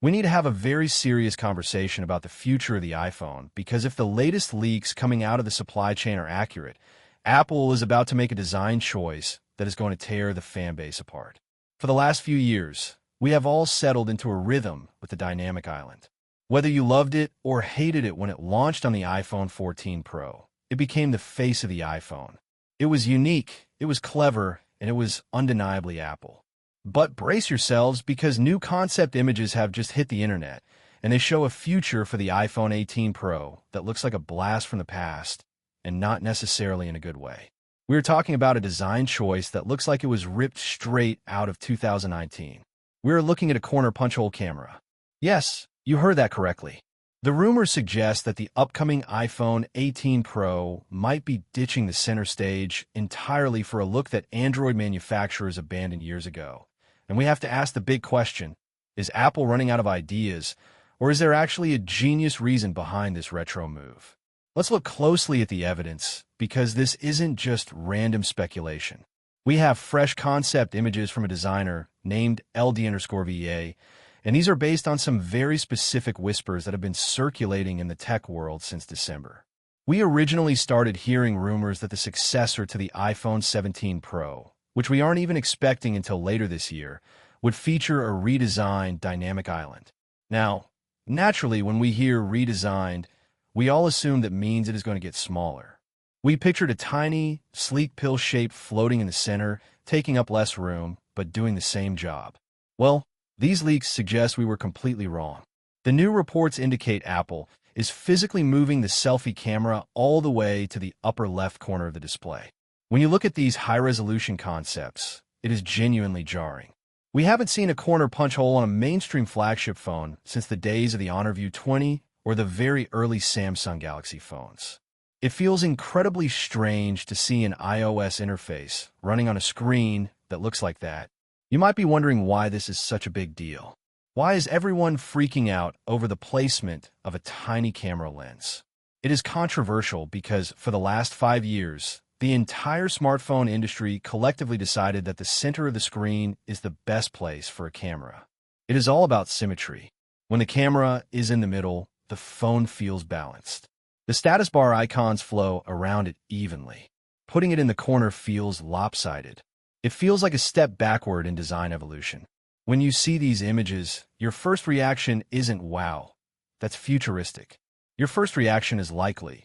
We need to have a very serious conversation about the future of the iPhone, because if the latest leaks coming out of the supply chain are accurate, Apple is about to make a design choice that is going to tear the fan base apart. For the last few years, we have all settled into a rhythm with the dynamic island. Whether you loved it or hated it when it launched on the iPhone 14 Pro, it became the face of the iPhone. It was unique, it was clever, and it was undeniably Apple. But brace yourselves, because new concept images have just hit the internet, and they show a future for the iPhone 18 Pro that looks like a blast from the past, and not necessarily in a good way. We're talking about a design choice that looks like it was ripped straight out of 2019. We're looking at a corner punch-hole camera. Yes, you heard that correctly. The rumors suggest that the upcoming iPhone 18 Pro might be ditching the center stage entirely for a look that Android manufacturers abandoned years ago. And we have to ask the big question, is Apple running out of ideas, or is there actually a genius reason behind this retro move? Let's look closely at the evidence, because this isn't just random speculation. We have fresh concept images from a designer named LD_VA, and these are based on some very specific whispers that have been circulating in the tech world since December. We originally started hearing rumors that the successor to the iPhone 17 Pro, which we aren't even expecting until later this year, would feature a redesigned dynamic island. Now, naturally, when we hear redesigned, we all assume that means it is going to get smaller. We pictured a tiny, sleek pill shape floating in the center, taking up less room, but doing the same job. Well, these leaks suggest we were completely wrong. The new reports indicate Apple is physically moving the selfie camera all the way to the upper left corner of the display. When you look at these high-resolution concepts, it is genuinely jarring. We haven't seen a corner punch hole on a mainstream flagship phone since the days of the Honor View 20 or the very early Samsung Galaxy phones. It feels incredibly strange to see an iOS interface running on a screen that looks like that. You might be wondering why this is such a big deal. Why is everyone freaking out over the placement of a tiny camera lens? It is controversial because for the last 5 years, the entire smartphone industry collectively decided that the center of the screen is the best place for a camera. It is all about symmetry. When the camera is in the middle, the phone feels balanced. The status bar icons flow around it evenly. Putting it in the corner feels lopsided. It feels like a step backward in design evolution. When you see these images, your first reaction isn't wow, that's futuristic. Your first reaction is likely,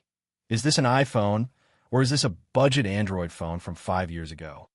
is this an iPhone, or is this a budget Android phone from 5 years ago?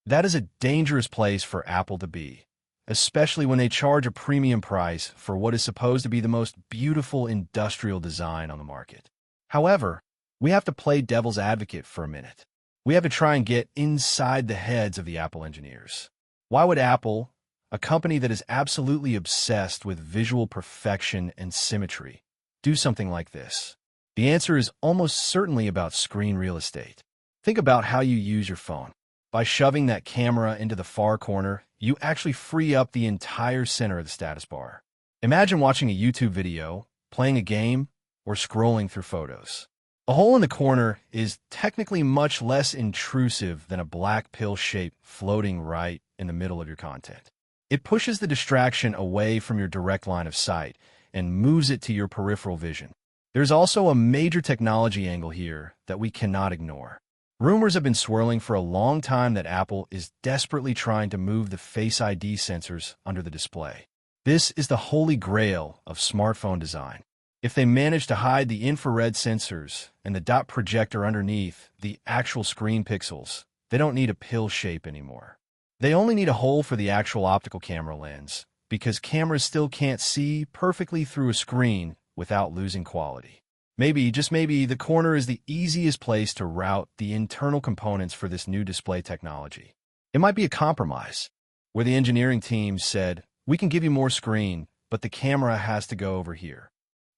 That is a dangerous place for Apple to be, especially when they charge a premium price for what is supposed to be the most beautiful industrial design on the market. However, we have to play devil's advocate for a minute. We have to try and get inside the heads of the Apple engineers. Why would Apple, a company that is absolutely obsessed with visual perfection and symmetry, do something like this? The answer is almost certainly about screen real estate. Think about how you use your phone. By shoving that camera into the far corner, you actually free up the entire center of the status bar. Imagine watching a YouTube video, playing a game, or scrolling through photos. A hole in the corner is technically much less intrusive than a black pill shape floating right in the middle of your content. It pushes the distraction away from your direct line of sight and moves it to your peripheral vision. There's also a major technology angle here that we cannot ignore. Rumors have been swirling for a long time that Apple is desperately trying to move the Face ID sensors under the display. This is the holy grail of smartphone design. If they manage to hide the infrared sensors and the dot projector underneath the actual screen pixels, they don't need a pill shape anymore. They only need a hole for the actual optical camera lens, because cameras still can't see perfectly through a screen without losing quality. Maybe, just maybe, the corner is the easiest place to route the internal components for this new display technology. It might be a compromise, where the engineering team said, we can give you more screen, but the camera has to go over here.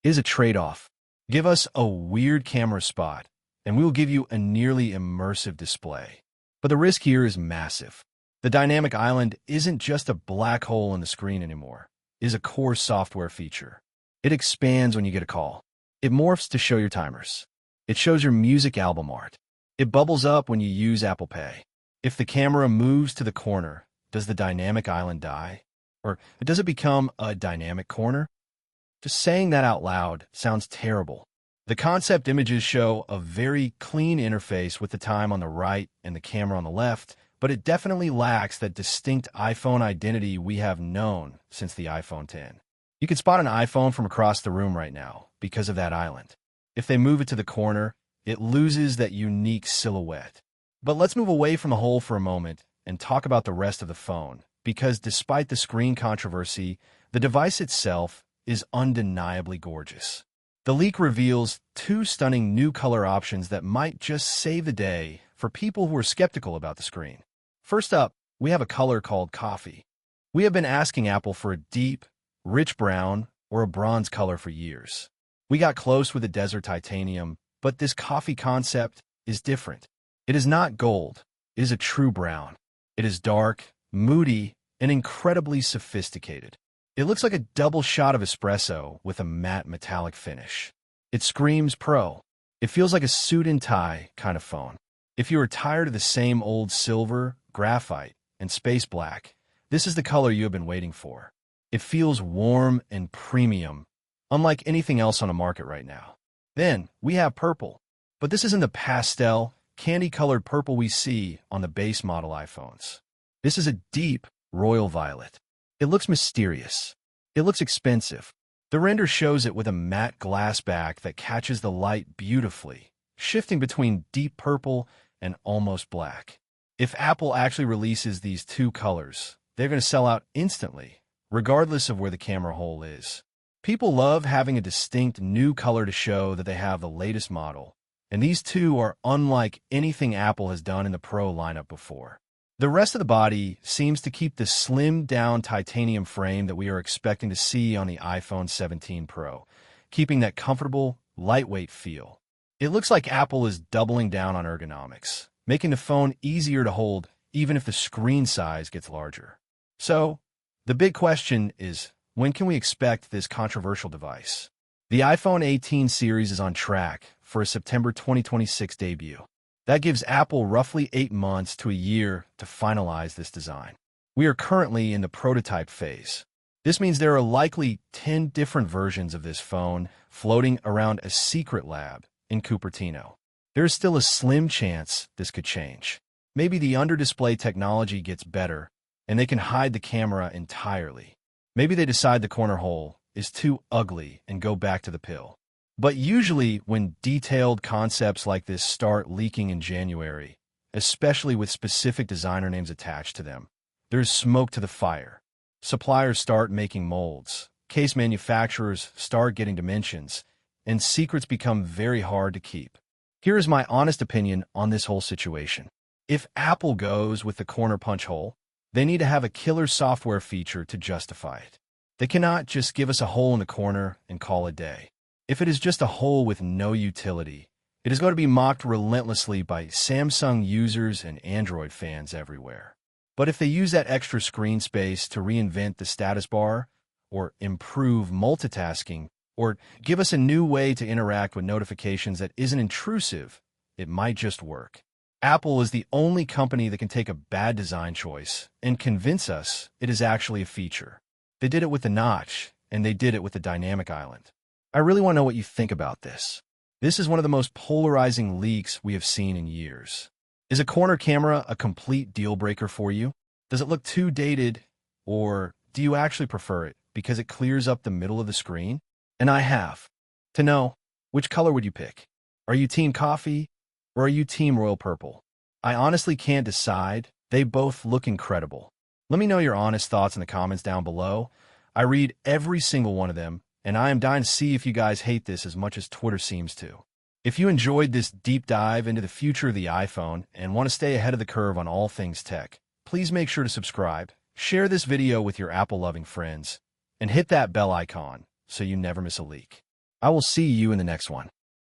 It is a trade-off. Give us a weird camera spot, and we will give you a nearly immersive display. But the risk here is massive. The dynamic island isn't just a black hole in the screen anymore. It is a core software feature. It expands when you get a call. It morphs to show your timers. It shows your music album art. It bubbles up when you use Apple Pay. If the camera moves to the corner, does the dynamic island die? Or does it become a dynamic corner? Just saying that out loud sounds terrible. The concept images show a very clean interface with the time on the right and the camera on the left, but it definitely lacks that distinct iPhone identity we have known since the iPhone X. You can spot an iPhone from across the room right now because of that island. If they move it to the corner, it loses that unique silhouette. But let's move away from the hole for a moment and talk about the rest of the phone, because despite the screen controversy, the device itself is undeniably gorgeous. The leak reveals two stunning new color options that might just save the day for people who are skeptical about the screen. First up, we have a color called coffee. We have been asking Apple for a deep, rich brown or a bronze color for years. We got close with the desert titanium, but this coffee concept is different. It is not gold. It is a true brown. It is dark, moody, and incredibly sophisticated. It looks like a double shot of espresso with a matte metallic finish. It screams pro. It feels like a suit and tie kind of phone. If you are tired of the same old silver, graphite, and space black, this is the color you have been waiting for. It feels warm and premium, unlike anything else on the market right now. Then, we have purple. But this isn't the pastel, candy-colored purple we see on the base model iPhones. This is a deep, royal violet. It looks mysterious. It looks expensive. The render shows it with a matte glass back that catches the light beautifully, shifting between deep purple and almost black. If Apple actually releases these two colors, they're going to sell out instantly, regardless of where the camera hole is. People love having a distinct new color to show that they have the latest model, and these two are unlike anything Apple has done in the Pro lineup before. The rest of the body seems to keep the slimmed-down titanium frame that we are expecting to see on the iPhone 17 Pro, keeping that comfortable, lightweight feel. It looks like Apple is doubling down on ergonomics, making the phone easier to hold even if the screen size gets larger. So, the big question is, when can we expect this controversial device? The iPhone 18 series is on track for a September 2026 debut. That gives Apple roughly 8 months to a year to finalize this design. We are currently in the prototype phase. This means there are likely 10 different versions of this phone floating around a secret lab in Cupertino. There is still a slim chance this could change. Maybe the under-display technology gets better, and they can hide the camera entirely. Maybe they decide the corner hole is too ugly and go back to the pill. But usually when detailed concepts like this start leaking in January, especially with specific designer names attached to them, there's smoke to the fire. Suppliers start making molds, case manufacturers start getting dimensions, and secrets become very hard to keep. Here is my honest opinion on this whole situation. If Apple goes with the corner punch hole, they need to have a killer software feature to justify it. They cannot just give us a hole in the corner and call it a day. If it is just a hole with no utility, it is going to be mocked relentlessly by Samsung users and Android fans everywhere. But if they use that extra screen space to reinvent the status bar, or improve multitasking, or give us a new way to interact with notifications that isn't intrusive, it might just work. Apple is the only company that can take a bad design choice and convince us it is actually a feature. They did it with the notch, and they did it with the dynamic island. I really want to know what you think about this. This is one of the most polarizing leaks we have seen in years. Is a corner camera a complete deal breaker for you? Does it look too dated, or do you actually prefer it because it clears up the middle of the screen? And I have to know, which color would you pick? Are you team coffee, or are you team royal purple? I honestly can't decide. They both look incredible. Let me know your honest thoughts in the comments down below. I read every single one of them, and I am dying to see if you guys hate this as much as Twitter seems to. If you enjoyed this deep dive into the future of the iPhone and want to stay ahead of the curve on all things tech, please make sure to subscribe, share this video with your Apple-loving friends, and hit that bell icon so you never miss a leak. I will see you in the next one.